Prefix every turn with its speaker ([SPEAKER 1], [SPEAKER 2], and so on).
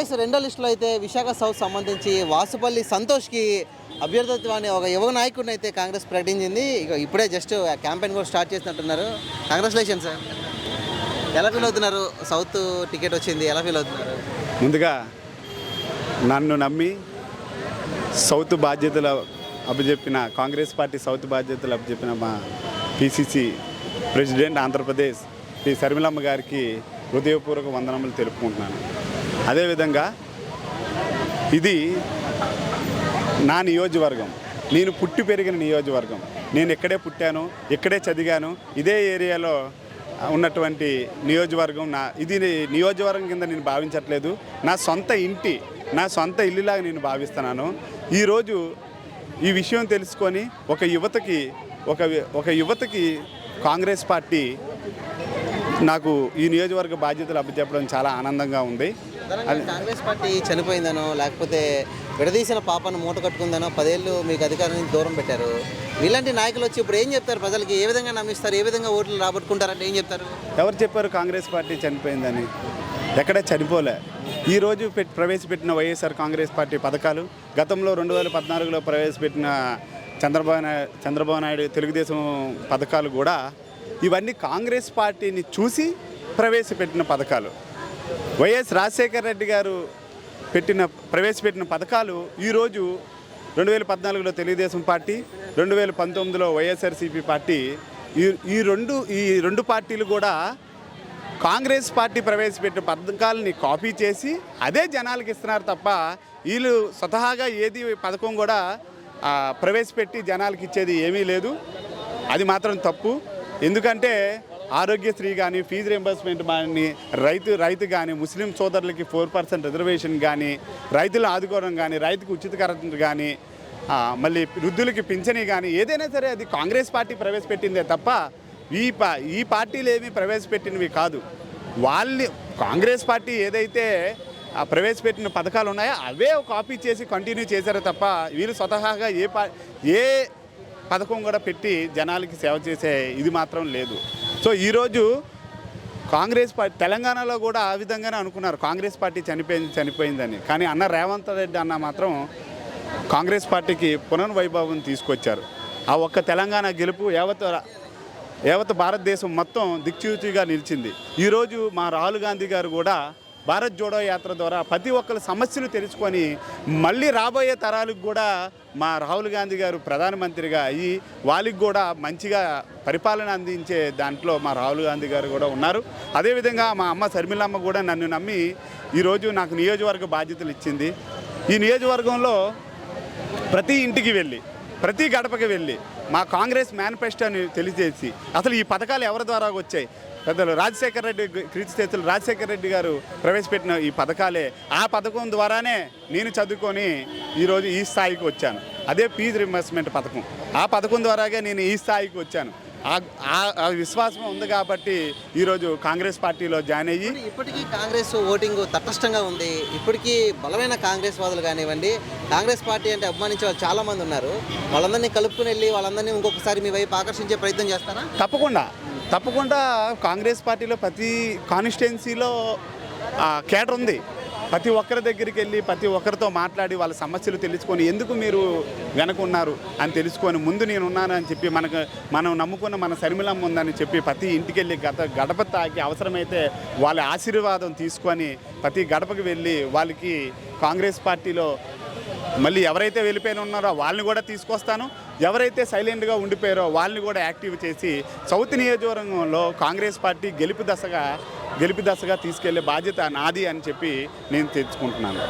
[SPEAKER 1] కాంగ్రెస్ రెండో లిస్టులో అయితే విశాఖ సౌత్ సంబంధించి వాసుపల్లి సంతోష్కి అభ్యర్థిత్వాన్ని ఒక యువ నాయకుడిని అయితే కాంగ్రెస్ ప్రకటించింది. ఇప్పుడే జస్ట్ క్యాంపెయిన్ కూడా స్టార్ట్ చేసినట్టున్నారు. Congratulation sir. ఎలా ఫీల్ అవుతున్నారు? సౌత్ టికెట్ వచ్చింది, ఎలా ఫీల్ అవుతున్నారు?
[SPEAKER 2] ముందుగా నన్ను నమ్మి సౌత్ బాధ్యతలు అప్పచెప్పిన కాంగ్రెస్ పార్టీ సౌత్ బాధ్యతలు అప్పచెప్పిన మా పిసిసి ప్రెసిడెంట్ ఆంధ్రప్రదేశ్ శ్రీ శర్మిలమ్మ గారికి హృదయపూర్వక వందనములు తెలుపుకుంటున్నాను. అదేవిధంగా ఇది నా నియోజకవర్గం, నేను పుట్టి పెరిగిన నియోజకవర్గం. నేను ఇక్కడే పుట్టాను, ఇక్కడే చదివాను, ఇదే ఏరియాలో ఉన్నటువంటి నియోజకవర్గం. ఇది నియోజకవర్గం కింద నేను భావించట్లేదు, నా సొంత ఇంటి, నా సొంత ఇల్లులాగా నేను భావిస్తున్నాను. ఈరోజు ఈ విషయం తెలుసుకొని ఒక యువతకి కాంగ్రెస్ పార్టీ నాకు ఈ నియోజకవర్గ బాధ్యతలు అప్పచెప్పడం చాలా ఆనందంగా ఉంది.
[SPEAKER 1] కాంగ్రెస్ పార్టీ చనిపోయిందనో లేకపోతే విడదీసిన పాపను మూట కట్టుకుందనో 10 ఏళ్ళు మీకు అధికారాన్ని దూరం పెట్టారు. ఇలాంటి నాయకులు వచ్చి ఇప్పుడు ఏం చెప్తారు? ప్రజలకి ఏ విధంగా నమ్మిస్తారు? ఏ విధంగా ఓట్లు రాబట్టుకుంటారంటే ఏం చెప్తారు?
[SPEAKER 2] ఎవరు చెప్పారు కాంగ్రెస్ పార్టీ చనిపోయిందని? ఎక్కడ చనిపోలే. ఈరోజు ప్రవేశపెట్టిన వైఎస్ఆర్ కాంగ్రెస్ పార్టీ పథకాలు, గతంలో 2014లో ప్రవేశపెట్టిన చంద్రబాబు నాయుడు తెలుగుదేశం పథకాలు కూడా ఇవన్నీ కాంగ్రెస్ పార్టీని చూసి ప్రవేశపెట్టిన పథకాలు. వైఎస్ రాజశేఖర రెడ్డి గారు ప్రవేశపెట్టిన పథకాలు ఈరోజు 2014లో తెలుగుదేశం పార్టీ, 2019లో వైఎస్ఆర్సీపీ పార్టీ, ఈ రెండు పార్టీలు కూడా కాంగ్రెస్ పార్టీ ప్రవేశపెట్టిన పథకాలని కాపీ చేసి అదే జనాలకు ఇస్తున్నారు తప్ప వీళ్ళు స్వతహాగా ఏది పథకం కూడా ప్రవేశపెట్టి జనాలకు ఇచ్చేది ఏమీ లేదు. అది మాత్రం తప్పు. ఎందుకంటే ఆరోగ్యశ్రీ కానీ, ఫీజు రింబర్స్మెంట్ కానీ, రైతు కానీ, ముస్లిం సోదరులకి 4% రిజర్వేషన్ కానీ, రైతులు ఆదుకోవడం కానీ, రైతుకు ఉచిత కరెంట్ కానీ, మళ్ళీ వృద్ధులకి పింఛనీ కానీ, ఏదైనా సరే అది కాంగ్రెస్ పార్టీ ప్రవేశపెట్టిందే తప్ప ఈ పార్టీలు ఏమీ ప్రవేశపెట్టినవి కాదు. కాంగ్రెస్ పార్టీ ఏదైతే ప్రవేశపెట్టిన పథకాలు ఉన్నాయో అవే కాపీ చేసి కంటిన్యూ చేశారు తప్ప వీళ్ళు స్వతహాగా ఏ పథకం కూడా పెట్టి జనాలకి సేవ చేసే ఇది మాత్రం లేదు. సో ఈరోజు కాంగ్రెస్ పార్టీ తెలంగాణలో కూడా ఆ విధంగానే అనుకున్నారు, కాంగ్రెస్ పార్టీ చనిపోయిందని. కానీ అన్న రేవంత్ రెడ్డి అన్న మాత్రం కాంగ్రెస్ పార్టీకి పునర్వైభవం తీసుకొచ్చారు. ఆ ఒక్క తెలంగాణ గెలుపు యావత్ భారతదేశం మొత్తం దిక్సూచిగా నిలిచింది. ఈరోజు మా రాహుల్ గాంధీ గారు కూడా భారత్ జోడో యాత్ర ద్వారా ప్రతి ఒక్కరి సమస్యలు తెలుసుకొని మళ్ళీ రాబోయే తరాలకు కూడా మా రాహుల్ గాంధీ గారు ప్రధానమంత్రిగా అయ్యి వాళ్ళకి కూడా మంచిగా పరిపాలన అందించే దాంట్లో మా రాహుల్ గాంధీ గారు కూడా ఉన్నారు. అదేవిధంగా మా అమ్మ శర్మిలమ్మ కూడా నన్ను నమ్మి ఈరోజు నాకు నియోజకవర్గ బాధ్యతలు ఇచ్చింది. ఈ నియోజకవర్గంలో ప్రతి ఇంటికి వెళ్ళి, ప్రతి గడపకి వెళ్ళి మా కాంగ్రెస్ మేనిఫెస్టోని తెలియజేసి అసలు ఈ పథకాలు ఎవరి ద్వారా వచ్చాయి, పెద్దలు రాజశేఖర రెడ్డి గారు ప్రవేశపెట్టిన ఈ పథకాలే, ఆ పథకం ద్వారానే నేను చదువుకొని ఈరోజు ఈ స్థాయికి వచ్చాను. అదే ఫీజు రింబర్స్మెంట్ పథకం, ఆ పథకం ద్వారాగా నేను ఈ స్థాయికి వచ్చాను. ఆ విశ్వాసం ఉంది కాబట్టి ఈరోజు కాంగ్రెస్ పార్టీలో జాయిన్ అయ్యి
[SPEAKER 1] ఇప్పటికీ కాంగ్రెస్ ఓటింగ్ తటస్థంగా ఉంది. ఇప్పటికీ బలమైన కాంగ్రెస్ వాదులు కానివ్వండి, కాంగ్రెస్ పార్టీ అంటే అభిమానించే వాళ్ళు చాలామంది ఉన్నారు. వాళ్ళందరినీ కలుపుకుని వెళ్ళి వాళ్ళందరినీ ఇంకొకసారి మీ వైపు ఆకర్షించే ప్రయత్నం చేస్తారా?
[SPEAKER 2] తప్పకుండా కాంగ్రెస్ పార్టీలో ప్రతి కాన్స్టిట్యున్సీలో కేడర్ ఉంది. ప్రతి ఒక్కరి దగ్గరికి వెళ్ళి ప్రతి ఒక్కరితో మాట్లాడి వాళ్ళ సమస్యలు తెలుసుకొని ఎందుకు మీరు వెనకున్నారు అని తెలుసుకొని ముందు నేను ఉన్నాను అని చెప్పి మనం నమ్ముకున్న మన శర్మిలమ్మ ఉందని చెప్పి ప్రతి ఇంటికి వెళ్ళి గడప తాకి అవసరమైతే వాళ్ళ ఆశీర్వాదం తీసుకొని ప్రతి గడపకి వెళ్ళి వాళ్ళకి కాంగ్రెస్ పార్టీలో మళ్ళీ ఎవరైతే వెళ్ళిపోయిన ఉన్నారో వాళ్ళని కూడా తీసుకొస్తాను, ఎవరైతే సైలెంట్గా ఉండిపోయారో వాళ్ళని కూడా యాక్టివ్ చేసి సౌత్ నియోజకవర్గంలో కాంగ్రెస్ పార్టీ గెలుపు దశగా తీసుకెళ్లే బాధ్యత నాది అని చెప్పి నేను తెచ్చుకుంటున్నాను.